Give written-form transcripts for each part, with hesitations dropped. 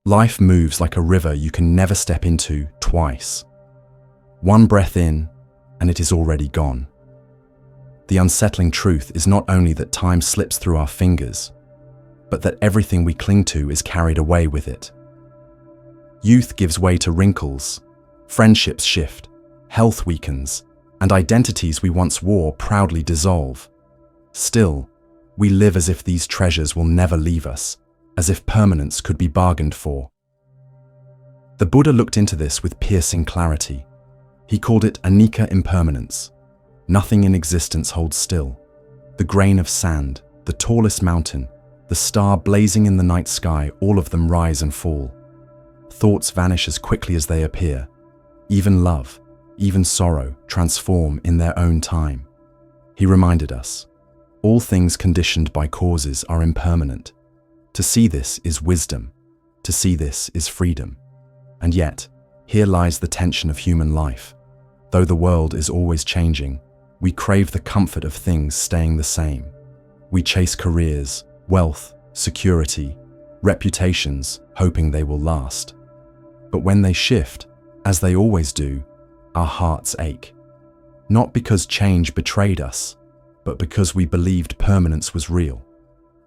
Life moves like a river you can never step into twice. One breath in, and it is already gone. The unsettling truth is not only that time slips through our fingers, but that everything we cling to is carried away with it. Youth gives way to wrinkles, friendships shift, health weakens, and identities we once wore proudly dissolve. Still, we live as if these treasures will never leave us, as if permanence could be bargained for. The Buddha looked into this with piercing clarity. He called it Anicca impermanence. Nothing in existence holds still. The grain of sand, the tallest mountain, the star blazing in the night sky, all of them rise and fall. Thoughts vanish as quickly as they appear. Even love, even sorrow, transform in their own time. He reminded us, all things conditioned by causes are impermanent. To see this is wisdom. To see this is freedom. And yet, here lies the tension of human life. Though the world is always changing, we crave the comfort of things staying the same. We chase careers, wealth, security, reputations, hoping they will last. But when they shift, as they always do, our hearts ache. Not because change betrayed us, but because we believed permanence was real.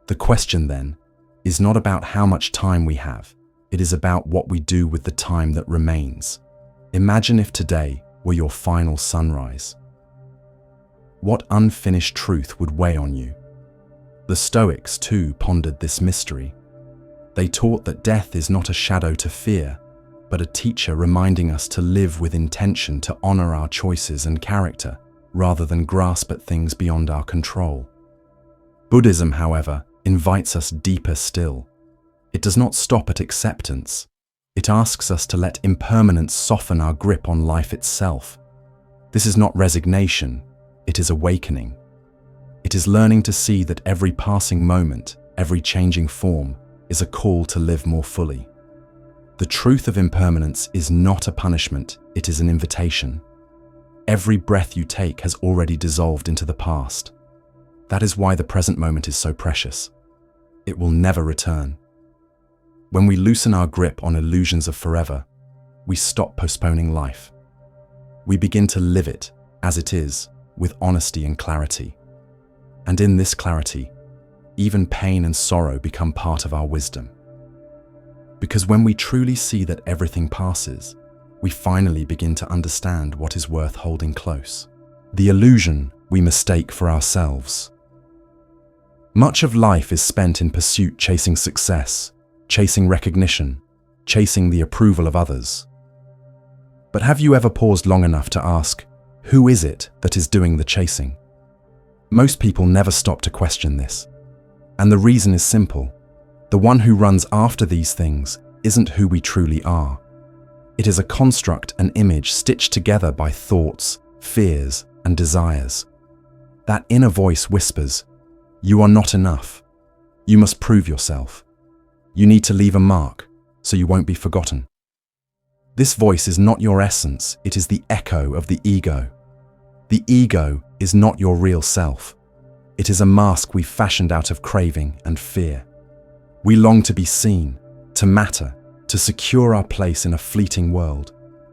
The question then is not about how much time we have, it is about what we do with the time that remains. Imagine if today were your final sunrise. What unfinished truth would weigh on you? The Stoics too pondered this mystery. They taught that death is not a shadow to fear, but a teacher reminding us to live with intention, to honor our choices and character, rather than grasp at things beyond our control. Buddhism, however, invites us deeper still. It does not stop at acceptance. It asks us to let impermanence soften our grip on life itself. This is not resignation, it is awakening. It is learning to see that every passing moment, every changing form, is a call to live more fully. The truth of impermanence is not a punishment, it is an invitation. Every breath you take has already dissolved into the past. That is why the present moment is so precious. It will never return. When we loosen our grip on illusions of forever, we stop postponing life. We begin to live it as it is, with honesty and clarity. And in this clarity, even pain and sorrow become part of our wisdom. Because when we truly see that everything passes, we finally begin to understand what is worth holding close. The illusion we mistake for ourselves. Much of life is spent in pursuit, chasing success, chasing recognition, chasing the approval of others. But have you ever paused long enough to ask, who is it that is doing the chasing? Most people never stop to question this. And the reason is simple. The one who runs after these things isn't who we truly are. It is a construct, an image stitched together by thoughts, fears, and desires. That inner voice whispers, "You are not enough. You must prove yourself. You need to leave a mark, so you won't be forgotten." This voice is not your essence, it is the echo of the ego. The ego is not your real self. It is a mask we've fashioned out of craving and fear. We long to be seen, to matter, to secure our place in a fleeting world,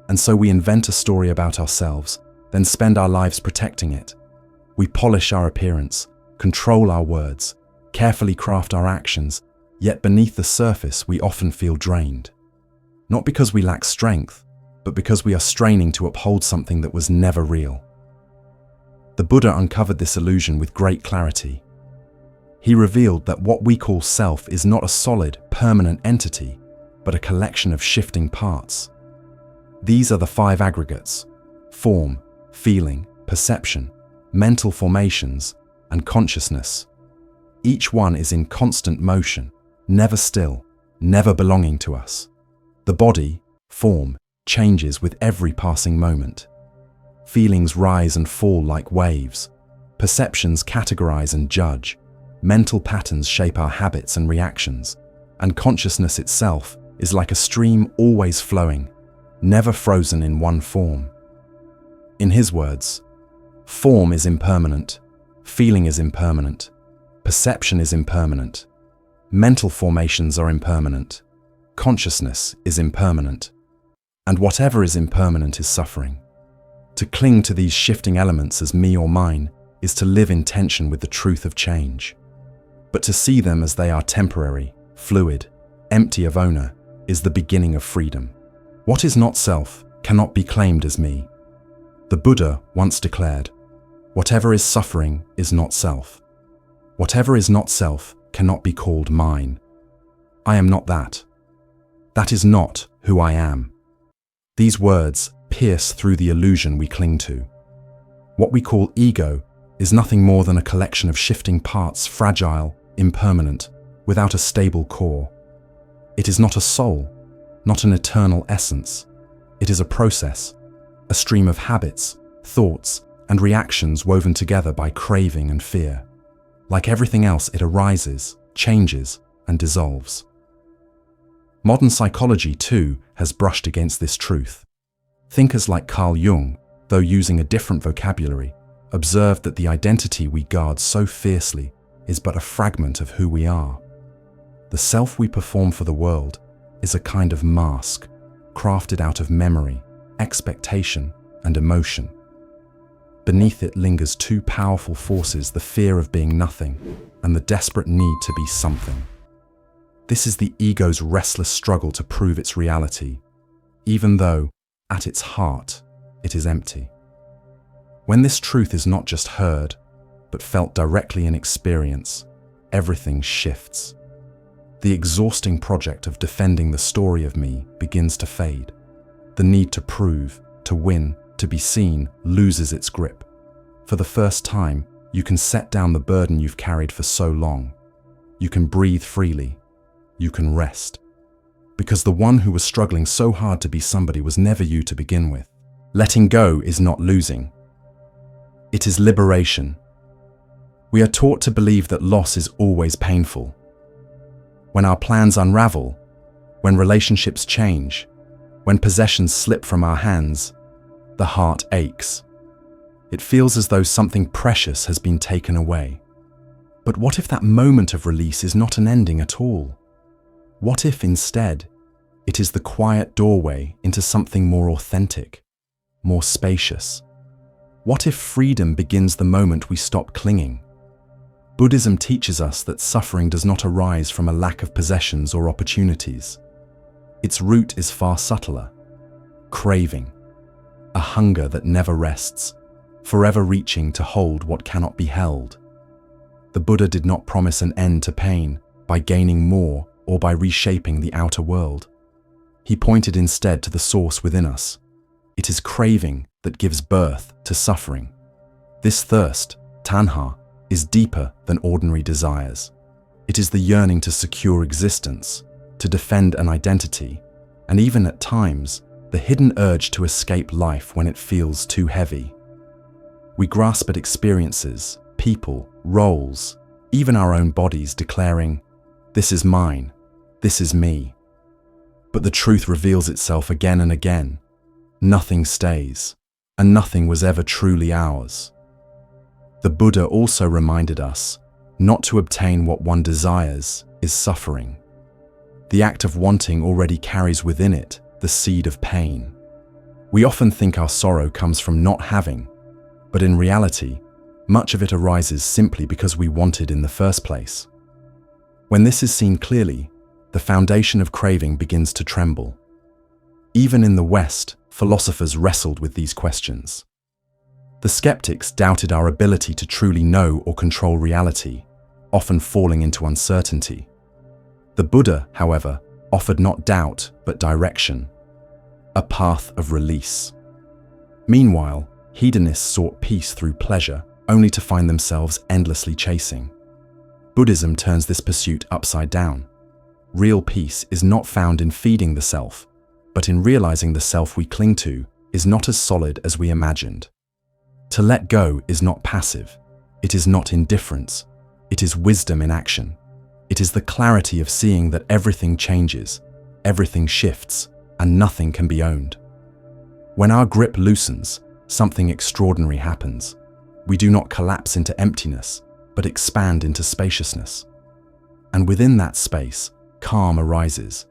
and so we invent a story about ourselves, then spend our lives protecting it. We polish our appearance, control our words, carefully craft our actions, yet beneath the surface we often feel drained. Not because we lack strength, but because we are straining to uphold something that was never real. The Buddha uncovered this illusion with great clarity. He revealed that what we call self is not a solid, permanent entity, but a collection of shifting parts. These are the 5 aggregates: form, feeling, perception, mental formations, and consciousness. Each one is in constant motion, never still, never belonging to us. The body, form, changes with every passing moment. Feelings rise and fall like waves. Perceptions categorize and judge. Mental patterns shape our habits and reactions. And consciousness itself is like a stream always flowing, never frozen in one form. In his words, form is impermanent, feeling is impermanent, perception is impermanent, mental formations are impermanent, consciousness is impermanent, and whatever is impermanent is suffering. To cling to these shifting elements as me or mine is to live in tension with the truth of change. But to see them as they are temporary, fluid, empty of owner, is the beginning of freedom. What is not self cannot be claimed as me. The Buddha once declared, "Whatever is suffering is not self. Whatever is not self cannot be called mine. I am not that. That is not who I am." These words pierce through the illusion we cling to. What we call ego is nothing more than a collection of shifting parts, fragile, impermanent, without a stable core. It is not a soul, not an eternal essence. It is a process, a stream of habits, thoughts, and reactions woven together by craving and fear. Like everything else, it arises, changes, and dissolves. Modern psychology, too, has brushed against this truth. Thinkers like Carl Jung, though using a different vocabulary, observed that the identity we guard so fiercely is but a fragment of who we are. The self we perform for the world is a kind of mask, crafted out of memory, expectation, and emotion. Beneath it lingers two powerful forces: the fear of being nothing and the desperate need to be something. This is the ego's restless struggle to prove its reality, even though, at its heart, it is empty. When this truth is not just heard, but felt directly in experience, everything shifts. The exhausting project of defending the story of me begins to fade. The need to prove, to win, to be seen loses its grip. For the first time, you can set down the burden you've carried for so long. You can breathe freely. You can rest. Because the one who was struggling so hard to be somebody was never you to begin with. Letting go is not losing. It is liberation. We are taught to believe that loss is always painful. When our plans unravel, when relationships change, when possessions slip from our hands, the heart aches. It feels as though something precious has been taken away. But what if that moment of release is not an ending at all? What if instead, it is the quiet doorway into something more authentic, more spacious? What if freedom begins the moment we stop clinging? Buddhism teaches us that suffering does not arise from a lack of possessions or opportunities. Its root is far subtler: craving, a hunger that never rests, forever reaching to hold what cannot be held. The Buddha did not promise an end to pain by gaining more or by reshaping the outer world. He pointed instead to the source within us. It is craving that gives birth to suffering. This thirst, tanha, is deeper than ordinary desires. It is the yearning to secure existence, to defend an identity, and even at times, the hidden urge to escape life when it feels too heavy. We grasp at experiences, people, roles, even our own bodies, declaring, "This is mine, this is me." But the truth reveals itself again and again. Nothing stays, and nothing was ever truly ours. The Buddha also reminded us not to obtain what one desires is suffering. The act of wanting already carries within it the seed of pain. We often think our sorrow comes from not having, but in reality, much of it arises simply because we wanted in the first place. When this is seen clearly, the foundation of craving begins to tremble. Even in the West, philosophers wrestled with these questions. The skeptics doubted our ability to truly know or control reality, often falling into uncertainty. The Buddha, however, offered not doubt but direction, a path of release. Meanwhile, hedonists sought peace through pleasure, only to find themselves endlessly chasing. Buddhism turns this pursuit upside down. Real peace is not found in feeding the self, but in realizing the self we cling to is not as solid as we imagined. To let go is not passive. It is not indifference. It is wisdom in action. It is the clarity of seeing that everything changes, everything shifts, and nothing can be owned. When our grip loosens, something extraordinary happens. We do not collapse into emptiness, but expand into spaciousness. And within that space, calm arises.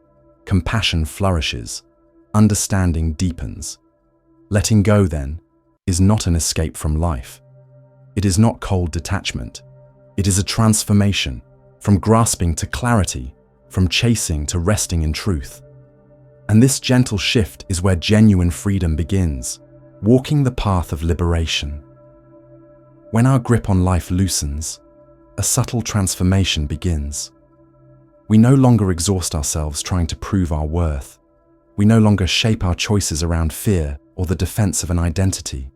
compassion flourishes, understanding deepens. Letting go, then, is not an escape from life. It is not cold detachment. It is a transformation, from grasping to clarity, from chasing to resting in truth. And this gentle shift is where genuine freedom begins, walking the path of liberation. When our grip on life loosens, a subtle transformation begins. We no longer exhaust ourselves trying to prove our worth. We no longer shape our choices around fear or the defense of an identity.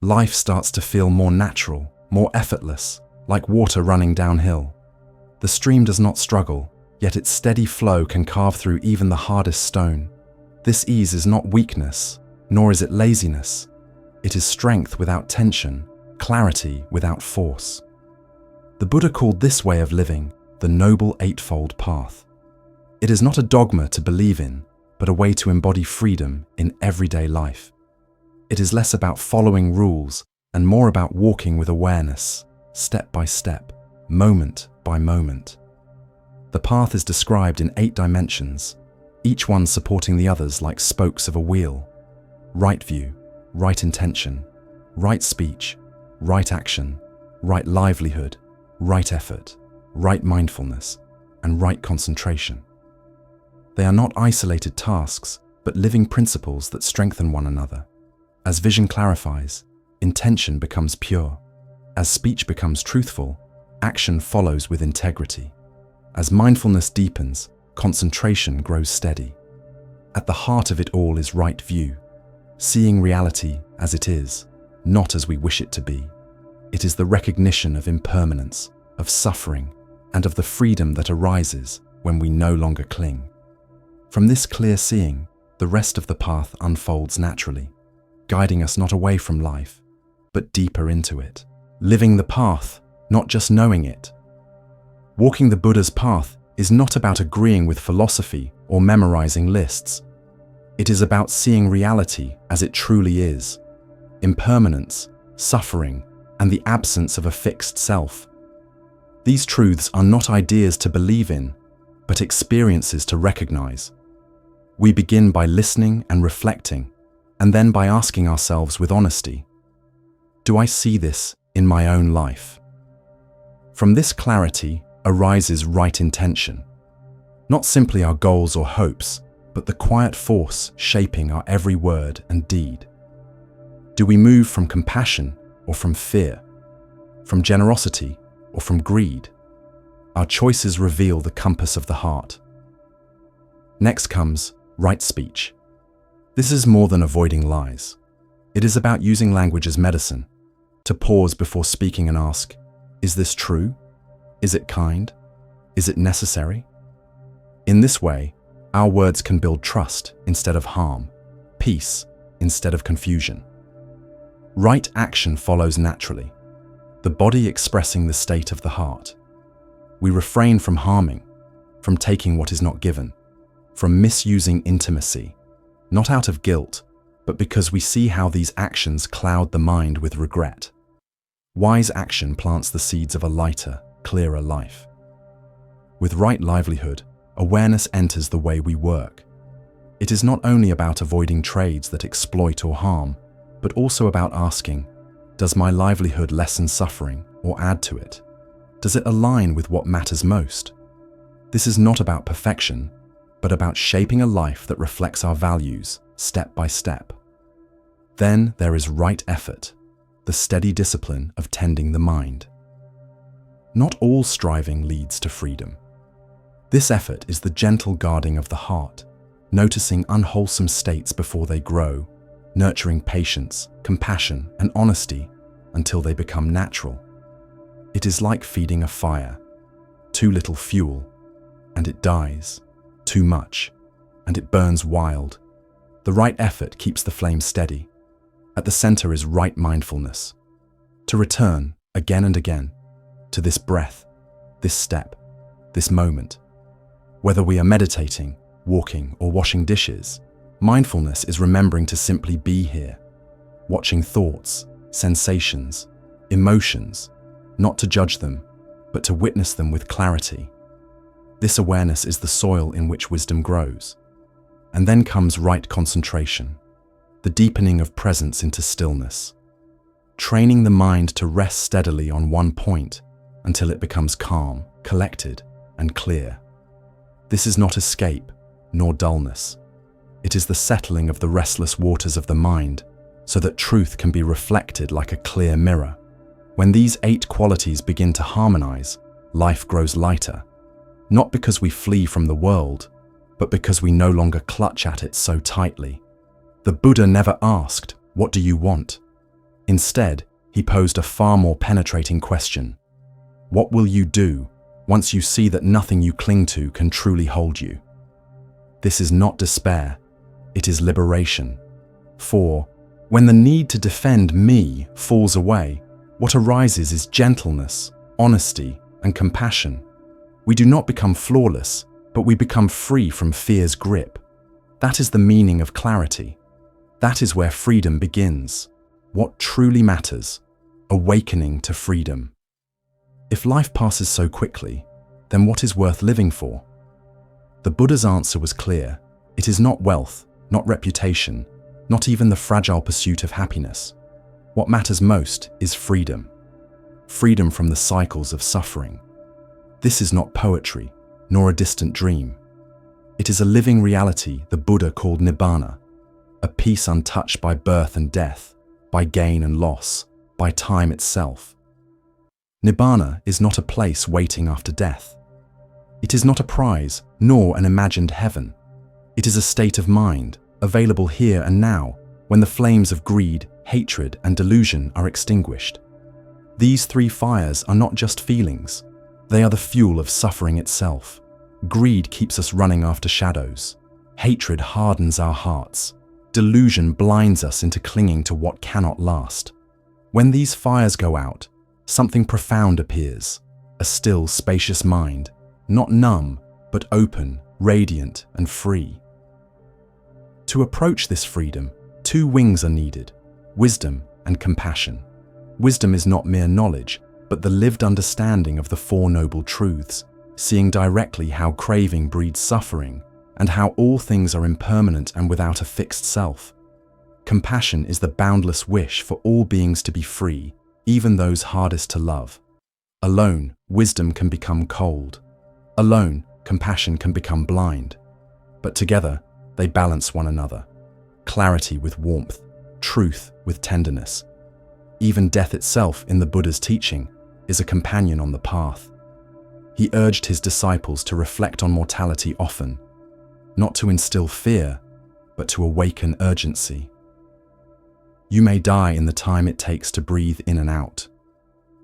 Life starts to feel more natural, more effortless, like water running downhill. The stream does not struggle, yet its steady flow can carve through even the hardest stone. This ease is not weakness, nor is it laziness. It is strength without tension, clarity without force. The Buddha called this way of living the Noble Eightfold Path. It is not a dogma to believe in, but a way to embody freedom in everyday life. It is less about following rules and more about walking with awareness, step by step, moment by moment. The path is described in 8 dimensions, each one supporting the others like spokes of a wheel. Right view, right intention, right speech, right action, right livelihood, right effort, right mindfulness, and right concentration. They are not isolated tasks, but living principles that strengthen one another. As vision clarifies, intention becomes pure. As speech becomes truthful, action follows with integrity. As mindfulness deepens, concentration grows steady. At the heart of it all is right view, seeing reality as it is, not as we wish it to be. It is the recognition of impermanence, of suffering, and of the freedom that arises when we no longer cling. From this clear seeing, the rest of the path unfolds naturally, guiding us not away from life, but deeper into it. Living the path, not just knowing it. Walking the Buddha's path is not about agreeing with philosophy or memorizing lists. It is about seeing reality as it truly is: impermanence, suffering, and the absence of a fixed self. These truths are not ideas to believe in, but experiences to recognize. We begin by listening and reflecting, and then by asking ourselves with honesty, do I see this in my own life? From this clarity arises right intention, not simply our goals or hopes, but the quiet force shaping our every word and deed. Do we move from compassion or from fear? From generosity or from greed? Our choices reveal the compass of the heart. Next comes right speech. This is more than avoiding lies. It is about using language as medicine, to pause before speaking and ask, is this true? Is it kind? Is it necessary? In this way, our words can build trust instead of harm, peace instead of confusion. Right action follows naturally, the body expressing the state of the heart. We refrain from harming, from taking what is not given, from misusing intimacy, not out of guilt, but because we see how these actions cloud the mind with regret. Wise action plants the seeds of a lighter, clearer life. With right livelihood, awareness enters the way we work. It is not only about avoiding trades that exploit or harm, but also about asking, does my livelihood lessen suffering or add to it? Does it align with what matters most? This is not about perfection, but about shaping a life that reflects our values, step by step. Then there is right effort, the steady discipline of tending the mind. Not all striving leads to freedom. This effort is the gentle guarding of the heart, noticing unwholesome states before they grow, nurturing patience, compassion, and honesty until they become natural. It is like feeding a fire. Too little fuel, and it dies. Too much, and it burns wild. The right effort keeps the flame steady. At the center is right mindfulness. To return, again and again, to this breath, this step, this moment. Whether we are meditating, walking, or washing dishes, mindfulness is remembering to simply be here, watching thoughts, sensations, emotions, not to judge them, but to witness them with clarity. This awareness is the soil in which wisdom grows. And then comes right concentration, the deepening of presence into stillness, training the mind to rest steadily on one point until it becomes calm, collected, and clear. This is not escape, nor dullness. It is the settling of the restless waters of the mind so that truth can be reflected like a clear mirror. When these 8 qualities begin to harmonize, life grows lighter, not because we flee from the world, but because we no longer clutch at it so tightly. The Buddha never asked, "What do you want?" Instead, he posed a far more penetrating question. What will you do once you see that nothing you cling to can truly hold you? This is not despair, it is liberation. For, when the need to defend me falls away, what arises is gentleness, honesty, and compassion. We do not become flawless, but we become free from fear's grip. That is the meaning of clarity. That is where freedom begins. What truly matters, awakening to freedom. If life passes so quickly, then what is worth living for? The Buddha's answer was clear. It is not wealth, not reputation, not even the fragile pursuit of happiness. What matters most is freedom. Freedom from the cycles of suffering. This is not poetry, nor a distant dream. It is a living reality the Buddha called Nibbāna, a peace untouched by birth and death, by gain and loss, by time itself. Nibbāna is not a place waiting after death. It is not a prize, nor an imagined heaven. It is a state of mind, available here and now, when the flames of greed, hatred, and delusion are extinguished. These 3 fires are not just feelings. They are the fuel of suffering itself. Greed keeps us running after shadows. Hatred hardens our hearts. Delusion blinds us into clinging to what cannot last. When these fires go out, something profound appears, a still, spacious mind, not numb, but open, radiant, and free. To approach this freedom, 2 wings are needed, wisdom and compassion. Wisdom is not mere knowledge, but the lived understanding of the 4 noble truths, seeing directly how craving breeds suffering, and how all things are impermanent and without a fixed self. Compassion is the boundless wish for all beings to be free, even those hardest to love. Alone, wisdom can become cold. Alone, compassion can become blind. But together, they balance one another. Clarity with warmth, truth with tenderness. Even death itself in the Buddha's teaching is a companion on the path. He urged his disciples to reflect on mortality often, not to instill fear, but to awaken urgency. You may die in the time it takes to breathe in and out.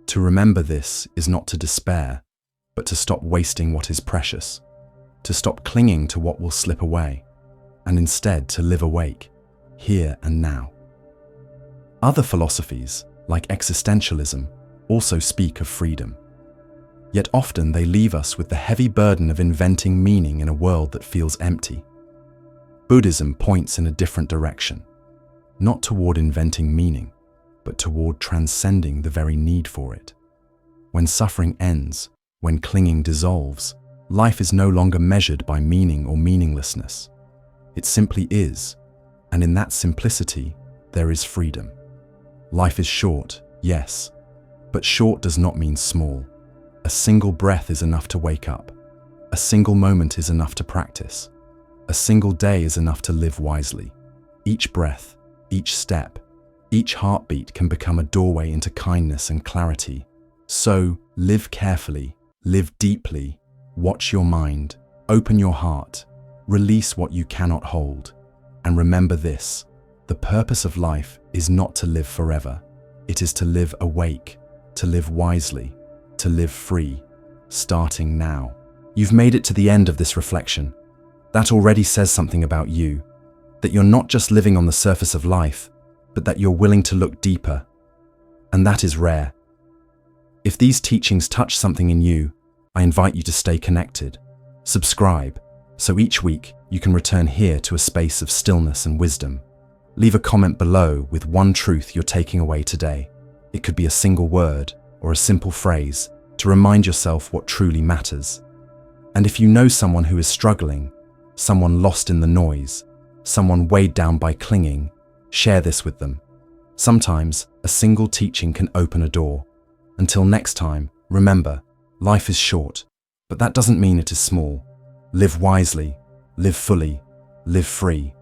To remember this is not to despair, but to stop wasting what is precious, to stop clinging to what will slip away, and instead to live awake, here and now. Other philosophies, like existentialism, also speak of freedom. Yet often they leave us with the heavy burden of inventing meaning in a world that feels empty. Buddhism points in a different direction, not toward inventing meaning, but toward transcending the very need for it. When suffering ends, when clinging dissolves, life is no longer measured by meaning or meaninglessness. It simply is, and in that simplicity, there is freedom. Life is short, yes, but short does not mean small. A single breath is enough to wake up. A single moment is enough to practice. A single day is enough to live wisely. Each breath, each step, each heartbeat can become a doorway into kindness and clarity. So, live carefully, live deeply, watch your mind, open your heart, release what you cannot hold. And remember this, the purpose of life is not to live forever. It is to live awake, to live wisely, to live free, starting now. You've made it to the end of this reflection. That already says something about you, that you're not just living on the surface of life, but that you're willing to look deeper. And that is rare. If these teachings touch something in you, I invite you to stay connected. Subscribe, so each week you can return here to a space of stillness and wisdom. Leave a comment below with one truth you're taking away today. It could be a single word or a simple phrase to remind yourself what truly matters. And if you know someone who is struggling, someone lost in the noise, someone weighed down by clinging, share this with them. Sometimes a single teaching can open a door. Until next time, remember, life is short, but that doesn't mean it is small. Live wisely, live fully, live free.